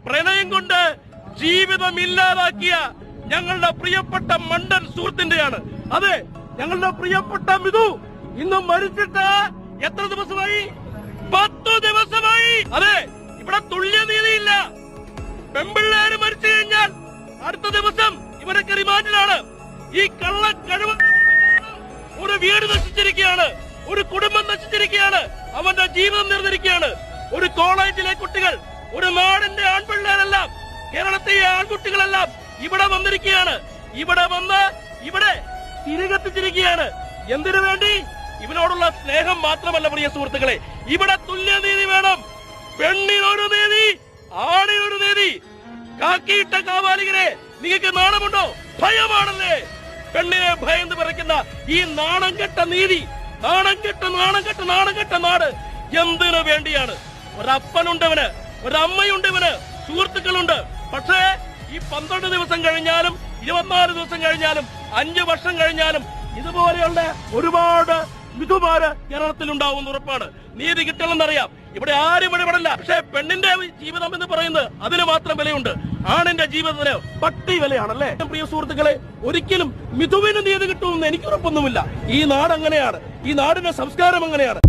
പ്രണയം കൊണ്ട് ജീവിതം ഇല്ലാതാക്കിയ ഞങ്ങളുടെ പ്രിയപ്പെട്ട മണ്ടൻ സുഹൃത്തിന്റെയാണ്. അതെ, ഞങ്ങളുടെ പ്രിയപ്പെട്ട മിഥു ഇന്ന് മരിച്ചിട്ട് എത്ര ദിവസമായി? 10 ദിവസമായി. അതെ, ഇവിടെ തുല്യനീതിയില്ല. പെമ്പിള്ളേര് മരിച്ചു കഴിഞ്ഞാൽ അടുത്ത ദിവസം ഇവരൊക്കെ റിമാൻഡിലാണ്. ഈ കള്ള കഴിവ് ഒരു വീട് നശിച്ചിരിക്കുകയാണ്, ഒരു കുടുംബം നശിച്ചിരിക്കുകയാണ്, അവന്റെ ജീവിതം നിർന്നിരിക്കുകയാണ്. ഒരു കോളേജിലെ കുട്ടികൾ, ഒരു നാടിന്റെ ആൺപിള്ളേരെല്ലാം, കേരളത്തിലെ ആൺകുട്ടികളെല്ലാം ഇവിടെ വന്നിരിക്കുകയാണ്. ഇവിടെ വന്ന് ഇവിടെ തിരികെത്തിച്ചിരിക്കുകയാണ്. എന്തിനു വേണ്ടി? ഇവനോടുള്ള സ്നേഹം മാത്രമല്ല പ്രിയ സുഹൃത്തുക്കളെ, ഇവിടെ തുല്യനീതി വേണം. പെണ്ണിനൊരു നീതി, ആണിനൊരു നീതി. കാക്കിയിട്ട കാവാലികരെ നിങ്ങൾക്ക് നാണമുണ്ടോ? ഭയമാണല്ലേ? പെണ്ണിനെ ഭയന്ന് പറയുന്ന ഈ നാണം കെട്ട നീതി, നാണം കെട്ട നാട് എന്തിനു വേണ്ടിയാണ്? ഒരപ്പനുണ്ടവന്, ഒരമ്മയുണ്ടവന്, സുഹൃത്തുക്കളുണ്ട്. പക്ഷേ ഈ 12 ദിവസം കഴിഞ്ഞാലും 24 ദിവസം കഴിഞ്ഞാലും 5 വർഷം കഴിഞ്ഞാലും ഇതുപോലെയുള്ള ഒരുപാട് മിഥുമാര് കേരളത്തിൽ ഉണ്ടാവും ഉറപ്പാണ്. നീതി കിട്ടണമെന്നറിയാം. ഇവിടെ ആരും ഇടപെടില്ല. പക്ഷേ പെണ്ണിന്റെ ജീവിതം എന്ന് പറയുന്നത് അതിന് മാത്രം വിലയുണ്ട്. ആണിന്റെ ജീവിതത്തിന് പട്ടി വിലയാണല്ലേ? പ്രിയ സുഹൃത്തുക്കളെ, ഒരിക്കലും മിഥുവിന് നീതി കിട്ടുമെന്ന് എനിക്ക് ഉറപ്പൊന്നുമില്ല. ഈ നാട് അങ്ങനെയാണ്, ഈ നാടിന്റെ സംസ്കാരം അങ്ങനെയാണ്.